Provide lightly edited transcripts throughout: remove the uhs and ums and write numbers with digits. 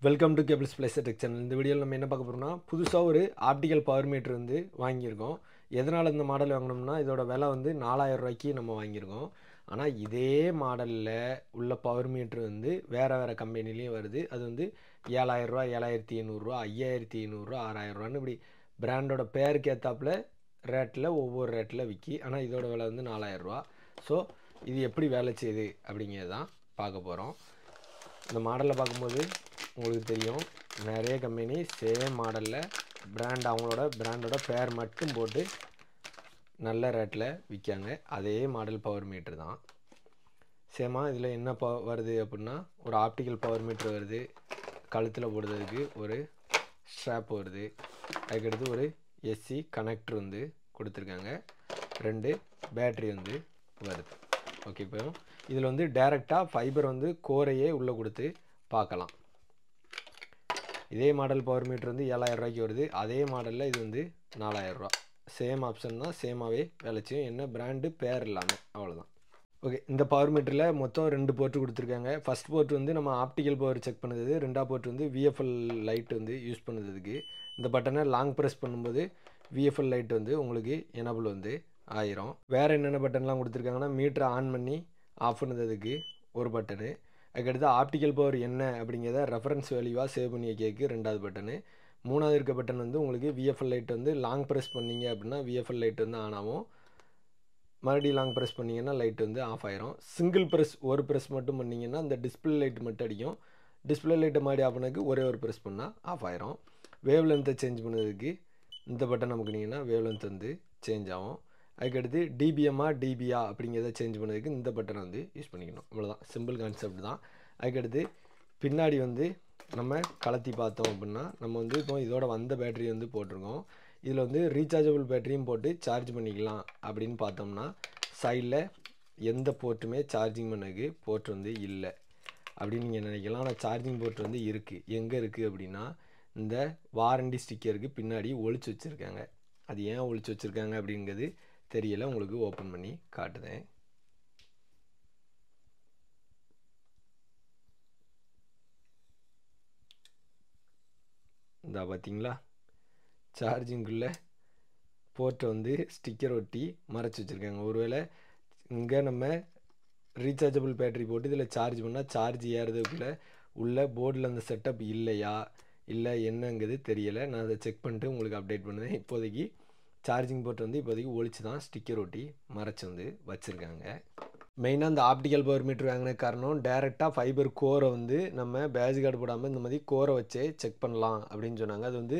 Welcome to cables place tech channel. இந்த வீடியோவில் நம்ம என்ன பார்க்க போகிறோம்னா, புதுசாக ஒரு ஆப்டிக்கல் பவர் மீட்டர் வந்து வாங்கியிருக்கோம். எதனால் இந்த மாடல் வாங்கினோம்னா, இதோட விலை வந்து 4000 ரூபாய்க்கு நம்ம வாங்கியிருக்கோம். ஆனால் இதே மாடலில் உள்ள பவர் மீட்ரு வந்து வேறு கம்பெனிலையும் வருது. அது வந்து 7000 ரூபா, 7500 ரூபா, 5500 ரூபா, 6000 ரூபான்னு இப்படி பிராண்டோட பேருக்கு ஏற்றாப்புல ரேட்டில் ஒவ்வொரு ரேட்டில் விற்கி. ஆனால் இதோட விலை வந்து 4000 ரூபா. ஸோ இது எப்படி வேலை செய்யுது அப்படிங்கிறது தான் பார்க்க போகிறோம். இந்த மாடலில் பார்க்கும்போது உங்களுக்கு தெரியும், நிறைய கம்பெனி சேம் மாடலில் பிராண்ட் அவங்களோட பிராண்டோட பேர் மட்டும் போட்டு நல்ல ரேட்டில் விற்காங்க. அதே மாடல் பவர் மீட்ரு தான் சேமாக. இதில் என்ன வருது அப்படின்னா, ஒரு ஆப்டிக்கல் பவர் மீட்ரு வருது, கழுத்தில் போடுறதுக்கு ஒரு ஸ்ட்ராப் வருது, அதுக்கடுத்து ஒரு எஸ்சி கனெக்டர் வந்து கொடுத்துருக்காங்க, 2 பேட்ரி வந்து வருது. ஓகே, இப்போ இதில் வந்து டைரெக்டாக ஃபைபர் வந்து கோரையே உள்ளே கொடுத்து பார்க்கலாம். இதே மாடல் பவர் மீட்டர் வந்து 7000 ரூபாய்க்கு வருது. அதே மாடலில் இது வந்து 4000 ரூபா. சேம் ஆப்ஷன் தான், சேமாகவே வேலை செய்யும். என்ன பிராண்டு பேர் இல்லாமல், அவ்வளோதான். ஓகே, இந்த பவர் மீட்டரில் மொத்தம் 2 போர்ட்டு கொடுத்துருக்காங்க. ஃபஸ்ட் போர்ட் வந்து நம்ம ஆப்டிக்கல் பவர் செக் பண்ணுறது, 2ஆவது போர்ட் வந்து விஎஃப்எல் லைட் வந்து யூஸ் பண்ணுறதுக்கு. இந்த பட்டனை லாங் ப்ரெஸ் பண்ணும்போது விஎஃப்எல் லைட் வந்து உங்களுக்கு எனபிள் வந்து ஆயிரும். வேறு என்னென்ன பட்டன்லாம் கொடுத்துருக்காங்கன்னா, மீட்டரை ஆன் பண்ணி ஆஃப் பண்ணுறதுக்கு ஒரு பட்டனு, அதுக்கடுத்து ஆப்டிக்கல் பவர் என்ன அப்படிங்கிறத ரெஃபரன்ஸ் வேல்யூவாக சேவ் பண்ணி வைக்கிறதுக்கு 2ஆவது பட்டனு, 3ஆவது இருக்க பட்டன் வந்து உங்களுக்கு விஎஃப்எல் லைட் வந்து லாங் ப்ரெஸ் பண்ணிங்க அப்படின்னா விஎஃப்எல் லைட் வந்து ஆன் ஆகும். மறுபடியும் லாங் ப்ரெஸ் பண்ணிங்கன்னா லைட் வந்து ஆஃப் ஆயிரும். சிங்கிள் ப்ரெஸ், ஒரு ப்ரெஸ் மட்டும் பண்ணிங்கன்னா அந்த டிஸ்பிளே லைட் மட்டும் அடிக்கும். டிஸ்பிளே லைட்டை மறுபடியும் ஆஃப் பண்ணதுக்கு ஒரே ஒரு ப்ரெஸ் பண்ணால் ஆஃப் ஆயிரும். வேவ் லென்த்தை சேஞ்ச் பண்ணதுக்கு இந்த பட்டன் நமக்குனிங்கன்னா வேவ் லென்த் வந்து சேஞ்ச் ஆகும். அதுக்கடுத்து டிபிஎம்மா டிபியா அப்படிங்கிறத சேஞ்ச் பண்ணதுக்கு இந்த பட்டனை வந்து யூஸ் பண்ணிக்கணும். இவ்வளோதான், சிம்பிள் கான்செப்ட் தான். அதுக்கடுத்து பின்னாடி வந்து நம்ம கலத்தி பார்த்தோம் அப்படின்னா, நம்ம வந்து இப்போ இதோட வந்த பேட்டரி வந்து போட்டிருக்கோம். இதில் வந்து ரீசார்ஜபிள் பேட்டரியும் போட்டு சார்ஜ் பண்ணிக்கலாம். அப்படின்னு பார்த்தோம்னா சைடில் எந்த போர்ட்டுமே சார்ஜிங் பண்ணதுக்கு போர்ட் வந்து இல்லை அப்படின்னு நீங்கள் நினைக்கலாம். ஆனால் சார்ஜிங் போர்ட் வந்து இருக்குது. எங்கே இருக்குது அப்படின்னா, இந்த வாரண்டி ஸ்டிக்கருக்கு பின்னாடி ஒளிச்சு வச்சுருக்காங்க. அது ஏன் ஒளிச்சு வச்சுருக்காங்க அப்படிங்கிறது தெரியலை. உங்களுக்கு ஓப்பன் பண்ணி காட்டுதேன். இந்த பார்த்தீங்களா, சார்ஜிங்குள்ளே போர்ட்டை வந்து ஸ்டிக்கர் ஒட்டி மறைச்சி வச்சுருக்காங்க. ஒருவேளை இங்கே நம்ம ரீசார்ஜபிள் பேட்டரி போட்டு இதில் சார்ஜ் பண்ணால் சார்ஜ் ஏறுறதுக்குள்ளே உள்ள போர்டில் அந்த செட்டப் இல்லையா, இல்லை என்னங்கிறது தெரியலை. நான் அதை செக் பண்ணிட்டு உங்களுக்கு அப்டேட் பண்ணுவேன். இப்போதைக்கு சார்ஜிங் போர்ட் வந்து இப்போதைக்கு ஒழிச்சு தான் ஸ்டிக்கர் ஒட்டி மறைச்சி வந்து வச்சுருக்காங்க. மெயினாக இந்த ஆப்டிக்கல் பவர் மீட்டர் வாங்கின காரணம், டேரெக்டாக ஃபைபர் கோரை வந்து நம்ம பேட்ச் கார்டு போடாமல் இந்த மாதிரி கோரை வச்சே செக் பண்ணலாம் அப்படின்னு சொன்னாங்க. அது வந்து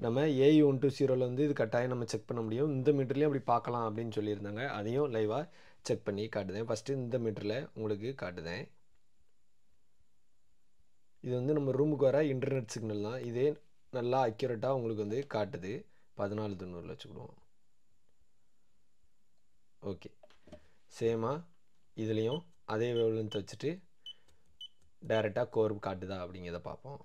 நம்ம AE120 வந்து இது கட்டாயம் நம்ம செக் பண்ண முடியும். இந்த மீட்டர்லேயும் அப்படி பார்க்கலாம் அப்படின்னு சொல்லியிருந்தாங்க. அதையும் லைவாக செக் பண்ணி காட்டுதேன். ஃபஸ்ட்டு இந்த மீட்டரில் உங்களுக்கு காட்டுதேன். இது வந்து நம்ம ரூமுக்கு வர இன்டர்நெட் சிக்னல் தான். இதே நல்லா அக்யூரேட்டாக உங்களுக்கு வந்து காட்டுது. 1490 வச்சுக்கிடுவோம். ஓகே, சேமாக இதுலேயும் அதே வேவ் லென்த் வச்சுட்டு டைரெக்டாக கோர் காட்டுதா அப்படிங்கிறத பார்ப்போம்.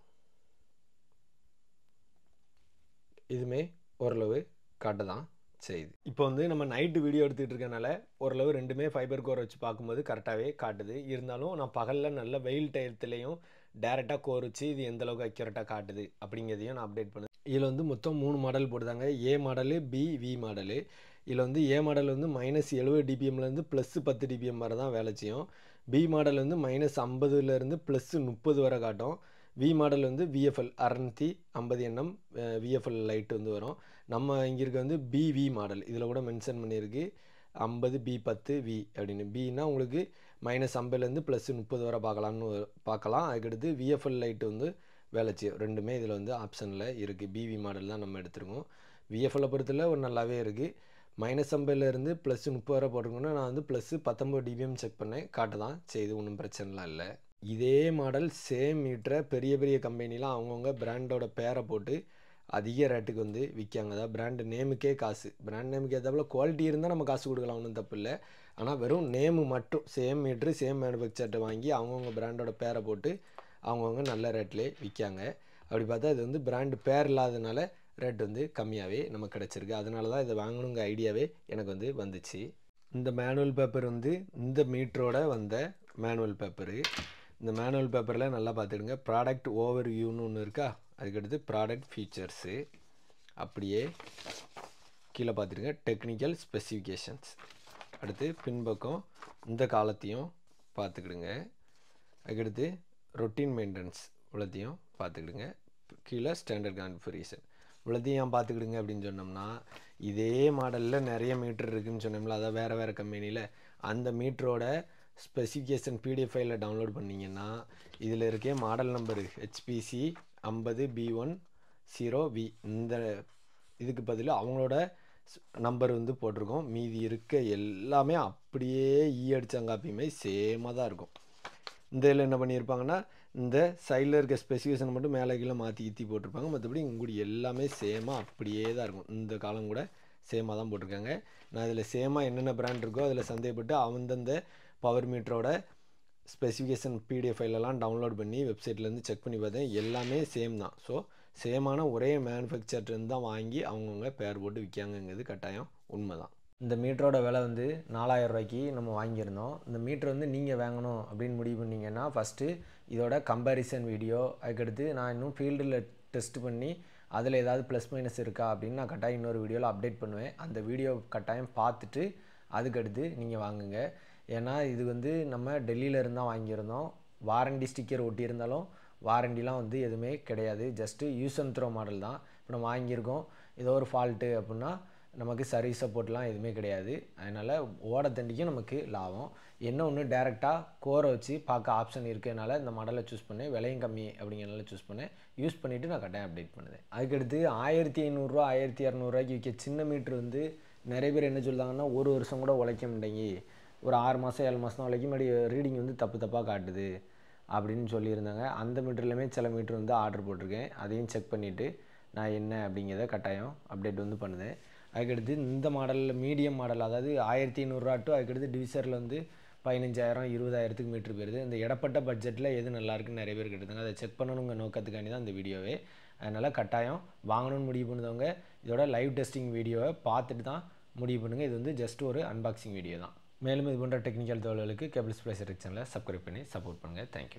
இதுவுமே ஓரளவு காட்ட தான் செய்யுது. இப்போ வந்து நம்ம நைட்டு வீடியோ எடுத்துகிட்டு இருக்கனால ஓரளவு ரெண்டுமே ஃபைபர் கோர் வச்சு பார்க்கும்போது கரெக்டாகவே காட்டுது. இருந்தாலும் நான் பகலில் நல்ல வெயில் டயத்துலேயும் டேரெக்டாக கோர் வச்சு இது எந்தளவுக்கு அக்யூரேட்டாக காட்டுது அப்படிங்கிறதையும் நான் அப்டேட் பண்ணுவேன். இதில் வந்து மொத்தம் 3 மாடல் போட்டுதாங்க. A model, B, V model. இதில் வந்து ஏ மாடல் வந்து -70 dBmலேருந்து +10 dBm வரை தான் வேலை செய்யும். பி மாடல் வந்து -50லேருந்து +30 வரை காட்டும். வி மாடல் வந்து விஎஃப்எல் 650 nm விஎஃப்எல் லைட் வந்து வரும். நம்ம இங்கே இருக்க வந்து பிவி மாடல், இதில் கூட மென்ஷன் பண்ணியிருக்கு 50B10V அப்படின்னு. பின்னா உங்களுக்கு -50லேருந்து +30 வரை பார்க்கலாம். அதுக்கடுத்து விஎஃப்எல் லைட் வந்து வேலை செய்யும். ரெண்டுமே இதில் வந்து ஆப்ஷனில் இருக்குது. பிவி மாடல் தான் நம்ம எடுத்துருக்கோம். விஎஃப்எல்லை பொறுத்தல ஒரு நல்லாவே இருக்குது. -50லேருந்து +30 வரை போட்டிருக்கோன்னா, நான் வந்து +19 dBm செக் பண்ணேன், காட்ட தான் செய்து, ஒன்றும் பிரச்சனைலாம் இல்லை. இதே மாடல் சேம் மீட்டரை பெரிய பெரிய கம்பெனிலாம் அவங்கவுங்க பிராண்டோட பேரை போட்டு அதிக ரேட்டுக்கு வந்து விற்காங்க. அதாவது பிராண்டு நேமுக்கே காசு. பிராண்ட் நேமுக்கு ஏற்றாப்புல குவாலிட்டி இருந்தால் நம்ம காசு கொடுக்கலாம், ஒன்றும் தப்பு இல்லை. ஆனால் வெறும் நேமு மட்டும் சேம் மீட்ரு சேம் மேனுஃபேக்சர்ட்டை வாங்கி அவங்கவுங்க பிராண்டோட பேரை போட்டு அவங்கவுங்க நல்ல ரேட்லேயே விற்காங்க. அப்படி பார்த்தா இது வந்து பிராண்டு பேர் இல்லாததுனால ரேட் வந்து கம்மியாகவே நமக்கு கிடச்சிருக்கு. அதனால தான் இதை வாங்கணுங்கிற ஐடியாவே எனக்கு வந்து வந்துச்சு. இந்த மேனுவல் பேப்பர் வந்து இந்த மீட்டரோட வந்த மேனுவல் பேப்பரு. இந்த மேனுவல் பேப்பரில் நல்லா பார்த்துடுங்க. ப்ராடக்ட் ஓவர் வியூன்னு ஒன்று இருக்கா, அதுக்கடுத்து ப்ராடக்ட் ஃபீச்சர்ஸு, அப்படியே கீழே பார்த்துடுங்க டெக்னிக்கல் ஸ்பெசிஃபிகேஷன்ஸ், அடுத்து பின்பக்கம் இந்த காலத்தையும் பார்த்துக்கிடுங்க. அதுக்கடுத்து ரொட்டீன் மெயின்டெனன்ஸ் இவ்வளோத்தையும் பார்த்துக்கிடுங்க. கீழே ஸ்டாண்டர்ட் கான்ஃபிகரேஷன் இவ்வளோத்தையும் பார்த்துக்கிடுங்க. அப்படின்னு சொன்னோம்னா இதே மாடலில் நிறைய மீட்டர் இருக்குதுன்னு சொன்னோம்ல, அதான் வேறு கம்பெனியில் அந்த மீட்டரோட ஸ்பெசிஃபிகேஷன் பிடிஎஃப் ஃபைலில் டவுன்லோட் பண்ணிங்கன்னா இதில் இருக்க மாடல் நம்பரு HPC 50B10V இந்த இதுக்கு பதில் அவங்களோட நம்பர் வந்து போட்டிருக்கோம். மீதி இருக்க எல்லாமே அப்படியே அடிச்சாங்காப்பியுமே சேமாக தான் இருக்கும். இந்த இதில் என்ன பண்ணியிருப்பாங்கன்னா இந்த சைடில் இருக்க ஸ்பெசிஃபிகேஷன் மட்டும் மேலே கீழே மாற்றி போட்டிருப்பாங்க. மற்றபடி இங்கூடி எல்லாமே சேமாக அப்படியே தான் இருக்கும். இந்த காலம் கூட சேமாக தான் போட்டிருக்காங்க. நான் இதில் சேமாக என்னென்ன பிராண்ட் இருக்கோ அதில் சந்தேகப்பட்டு அந்தந்த பவர் மீட்டரோட ஸ்பெசிஃபிகேஷன் பிடிஎஃப் ஃபைலெல்லாம் டவுன்லோட் பண்ணி வெப்சைட்லேருந்து செக் பண்ணி பார்த்தேன். எல்லாமே சேம் தான். ஸோ சேமான ஒரே மேனுஃபேக்சர்லேருந்து தான் வாங்கி அவங்கவுங்க பேர் போட்டு விற்காங்கங்கிறது கட்டாயம் உண்மை தான். இந்த மீட்டரோட விலை வந்து 4000 ரூபாய்க்கு நம்ம வாங்கியிருந்தோம். இந்த மீட்டர் வந்து நீங்கள் வாங்கணும் அப்படின்னு முடிவு பண்ணிங்கன்னா ஃபஸ்ட்டு இதோட கம்பேரிசன் வீடியோ, அதுக்கடுத்து நான் இன்னும் ஃபீல்டில் டெஸ்ட் பண்ணி அதில் ஏதாவது ப்ளஸ் மைனஸ் இருக்கா அப்படின்னு நான் கட்டாயம் இன்னொரு வீடியோவில் அப்டேட் பண்ணுவேன். அந்த வீடியோ கட்டாயம் பார்த்துட்டு அதுக்கடுத்து நீங்கள் வாங்குங்க. ஏன்னா இது வந்து நம்ம டெல்லியில் இருந்தால் வாங்கியிருந்தோம். வாரண்டி ஸ்டிக்கர் ஒட்டியிருந்தாலும் வாரண்டிலாம் வந்து எதுவுமே கிடையாது. Just use and throw model தான். இப்போ நம்ம வாங்கியிருக்கோம், ஏதோ ஒரு ஃபால்ட்டு அப்படின்னா நமக்கு சர்வீஸ் சப்போர்ட்லாம் எதுவுமே கிடையாது. அதனால் ஓட தண்டிக்கும் நமக்கு லாபம். என்ன ஒன்று டேரெக்டாக கோரை வச்சு பார்க்க ஆப்ஷன் இருக்கிறதுனால இந்த மாடலை சூஸ் பண்ணேன். விலையும் கம்மி அப்படிங்கிறனால சூஸ் பண்ணேன். யூஸ் பண்ணிவிட்டு நான் கட்டாயம் அப்டேட் பண்ணுவேன். அதுக்கடுத்து 1500 1200 விற்க சின்ன மீட்ரு வந்து நிறைய பேர் என்ன சொல்கிறாங்கன்னா ஒரு வருஷம் கூட உழைக்க மாட்டேங்கி, ஒரு 6 மாதம் 7 மாதம் உழைக்கும் முன்னாடி ரீடிங் வந்து தப்பாக காட்டுது அப்படின்னு சொல்லியிருந்தாங்க. அந்த மீட்டர்லையுமே சில மீட்ரு வந்து ஆர்டர் போட்டிருக்கேன். அதையும் செக் பண்ணிவிட்டு நான் என்ன அப்படிங்கிறத கட்டாயம் அப்டேட் வந்து பண்ணுவேன். அதுக்கடுத்து இந்த மாடலில் மீடியம் மாடல், அதாவது 1500 டு அதுக்கடுத்து டிவிசரில் வந்து 15000 20,000க்கு மீட்ரு போயிருது. இந்த இடப்பட்ட பட்ஜெட்டில் எது நல்லாயிருக்குன்னு நிறைய பேர் கேட்டிருந்தாங்க. அதை செக் பண்ணணுங்க நோக்கத்துக்காண்டி தான் இந்த வீடியோவே. அதனால் கட்டாயம் வாங்கணும்னு முடிவு பண்ணுறவங்க இதோட லைவ் டெஸ்டிங் வீடியோவை பார்த்துட்டு தான் முடிவு பண்ணுங்கள். இது வந்து ஜஸ்ட் ஒரு அன்பாக்சிங் வீடியோ தான். மேலும் இது போன்ற டெக்னிக்கல் தகவல்களுக்கு கேபிள் ஸ்பிளைசர் சேனலை சப்ஸ்கிரைப் பண்ணி சப்போர்ட் பண்ணுங்கள். தேங்க்யூ.